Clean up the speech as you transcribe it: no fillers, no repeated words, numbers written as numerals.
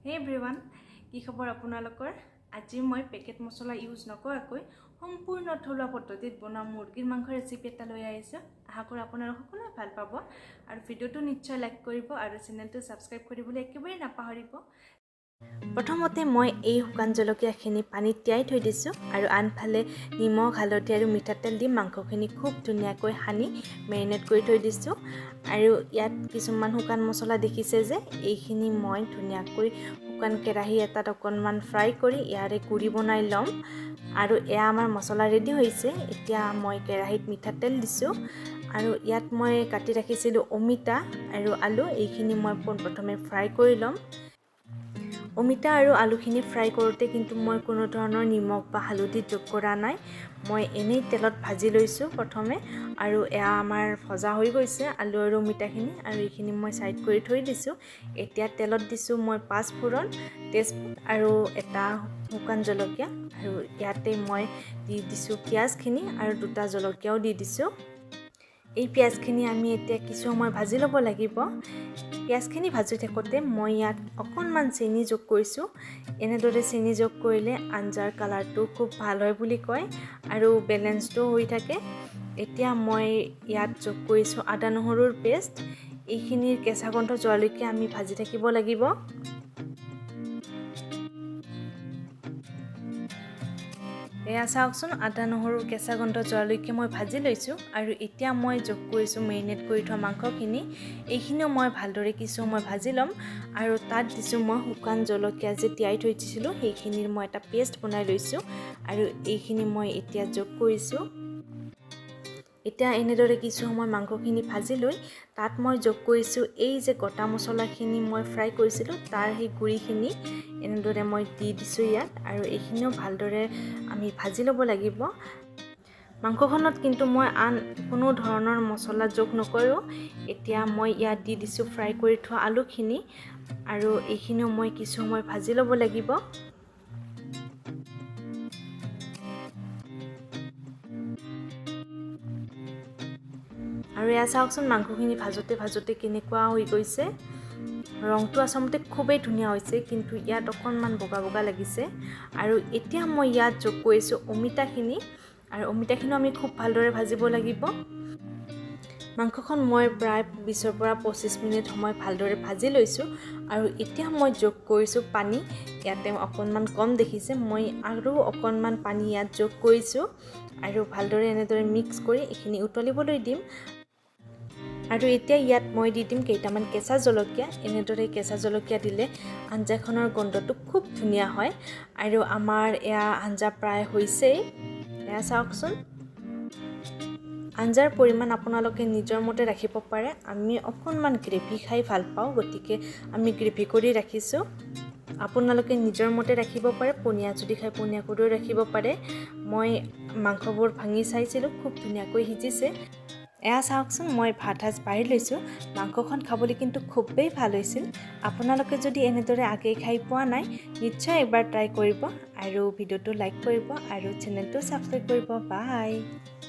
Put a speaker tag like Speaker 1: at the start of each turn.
Speaker 1: Hey everyone, কি খবৰ আপোনালোকৰ? আজি মই পেকেট মছলা ইউজ নকৰাকৈ সম্পূৰ্ণ থলুৱা পদ্ধতিত বনোৱা মুৰ্গীৰ মাংস ৰেচিপি এটা লৈ আহিছো। আশা কৰোঁ আপোনালোকে সকলোৱে ভাল পাব আৰু ভিডিঅ'টো নিশ্চয় লাইক কৰিব আৰু চেনেলটো সাবস্ক্ৰাইব কৰিবলৈ একেবাৰে নাপাহৰিব। প্ৰথমতে মই এই শুকান জলকীয়াখিনি পানীত তিয়াই থৈ দিছো আৰু আনফালে নিমখ, হালধি আৰু মিঠাতেল দি মাংসখিনি খুব ধুনীয়াকৈ সানি মেৰিনেট কৰি থৈ দিছো। আৰু ইয়াত কিছুমান শুকান মছলা দেখিছে যে এইখিনি মই ধুনীয়াকৈ শুকান কেৰাহী এটাত অকণমান ফ্ৰাই কৰি ইয়াৰে গুড়ি বনাই ল'ম। আৰু এয়া আমাৰ মছলা ৰেডি হৈছে। এতিয়া মই কেৰাহীত মিঠাতেল দিছো আৰু ইয়াত মই কাটি ৰাখিছিলোঁ অমিতা আৰু আলু। এইখিনি মই প্ৰথমে ফ্ৰাই কৰি ল'ম। অমিতা আৰু আলুখিনি ফ্ৰাই কৰোঁতে কিন্তু মই কোনো ধৰণৰ নিমখ বা হালধি যোগ কৰা নাই। মই এনেই তেলত ভাজি লৈছোঁ প্ৰথমে আৰু এয়া আমাৰ ভজা হৈ গৈছে আলু আৰু অমিতাখিনি আৰু এইখিনি মই সাইড কৰি থৈ দিছোঁ। এতিয়া তেলত দিছোঁ মই 5 ফোৰণ, তেজপাত আৰু এটা শুকান জলকীয়া আৰু ইয়াতে মই দি দিছোঁ পিঁয়াজখিনি আৰু দুটা জলকীয়াও দি দিছোঁ। এই পিঁয়াজখিনি আমি এতিয়া কিছু সময় ভাজি ল'ব লাগিব। পিঁয়াজখিনি ভাজি থাকোঁতে মই ইয়াত অকণমান চেনি যোগ কৰিছোঁ। এনেদৰে চেনি যোগ কৰিলে আঞ্জাৰ কালাৰটো খুব ভাল হয় বুলি কয় আৰু বেলেঞ্চটো হৈ থাকে। এতিয়া মই ইয়াত যোগ কৰিছোঁ আদা নহৰুৰ পেষ্ট। এইখিনিৰ কেঁচা গন্ধ যোৱালৈকে আমি ভাজি থাকিব লাগিব। এয়া চাওকচোন, আদা নহৰুৰ কেঁচা গন্ধ যোৱালৈকে মই ভাজি লৈছোঁ আৰু এতিয়া মই যোগ কৰিছোঁ মেৰিনেট কৰি থোৱা মাংসখিনি। এইখিনিও মই ভালদৰে কিছু সময় ভাজি ল'ম আৰু তাত দিছোঁ মই শুকান জলকীয়া যে তিয়াই থৈ দিছিলোঁ সেইখিনিৰ মই এটা পেষ্ট বনাই লৈছোঁ আৰু এইখিনি মই এতিয়া যোগ কৰিছোঁ। এতিয়া এনেদৰে কিছু সময় মাংসখিনি ভাজি লৈ তাত মই যোগ কৰিছোঁ এই যে গোটা মছলাখিনি মই ফ্ৰাই কৰিছিলোঁ তাৰ সেই গুড়িখিনি এনেদৰে মই দি দিছোঁ ইয়াত আৰু এইখিনিও ভালদৰে আমি ভাজি ল'ব লাগিব। মাংসখনত কিন্তু মই আন কোনো ধৰণৰ মছলা যোগ নকৰোঁ। এতিয়া মই ইয়াত দি দিছোঁ ফ্ৰাই কৰি থোৱা আলুখিনি আৰু এইখিনিও মই কিছু সময় ভাজি ল'ব লাগিব। আৰু এয়া চাওকচোন, মাংসখিনি ভাজোতে কেনেকুৱা হৈ গৈছে। ৰংটো আচলতে খুবেই ধুনীয়া হৈছে কিন্তু ইয়াত অকণমান বগা বগা লাগিছে। আৰু এতিয়া মই ইয়াত যোগ কৰিছোঁ অমিতাখিনি আৰু অমিতাখিনিও আমি খুব ভালদৰে ভাজিব লাগিব। মাংসখন মই প্ৰায় 20 পৰা 25 মিনিট সময় ভালদৰে ভাজি লৈছোঁ আৰু এতিয়া মই যোগ কৰিছোঁ পানী। ইয়াতে অকণমান কম দেখিছে, মই আৰু অকণমান পানী ইয়াত যোগ কৰিছোঁ আৰু ভালদৰে এনেদৰে মিক্স কৰি এইখিনি উতলিবলৈ দিম। আৰু এতিয়া ইয়াত মই দি দিম কেইটামান কেঁচা জলকীয়া। এনেদৰে কেঁচা জলকীয়া দিলে আঞ্জাখনৰ গোন্ধটো খুব ধুনীয়া হয় আৰু আমাৰ এয়া আঞ্জা প্ৰায় হৈছেই। এয়া চাওকচোন, আঞ্জাৰ পৰিমাণ আপোনালোকে নিজৰ মতে ৰাখিব পাৰে। আমি অকণমান গ্ৰেভি খাই ভাল পাওঁ, গতিকে আমি গ্ৰেভি কৰি ৰাখিছোঁ। আপোনালোকে নিজৰ মতে ৰাখিব পাৰে, পনীয়া যদি খাই পনীয়া কৰিও ৰাখিব পাৰে। মই মাংসবোৰ ভাঙি চাইছিলোঁ, খুব ধুনীয়াকৈ সিজিছে। এয়া চাওকচোন, মই ভাত সাজ বাঢ়ি লৈছোঁ। মাংসখন খাবলৈ কিন্তু খুবেই ভাল হৈছিল। আপোনালোকে যদি এনেদৰে আগেয়ে খাই পোৱা নাই নিশ্চয় এবাৰ ট্ৰাই কৰিব আৰু ভিডিঅ'টো লাইক কৰিব আৰু চেনেলটো ছাবস্ক্ৰাইব কৰিব। বাই।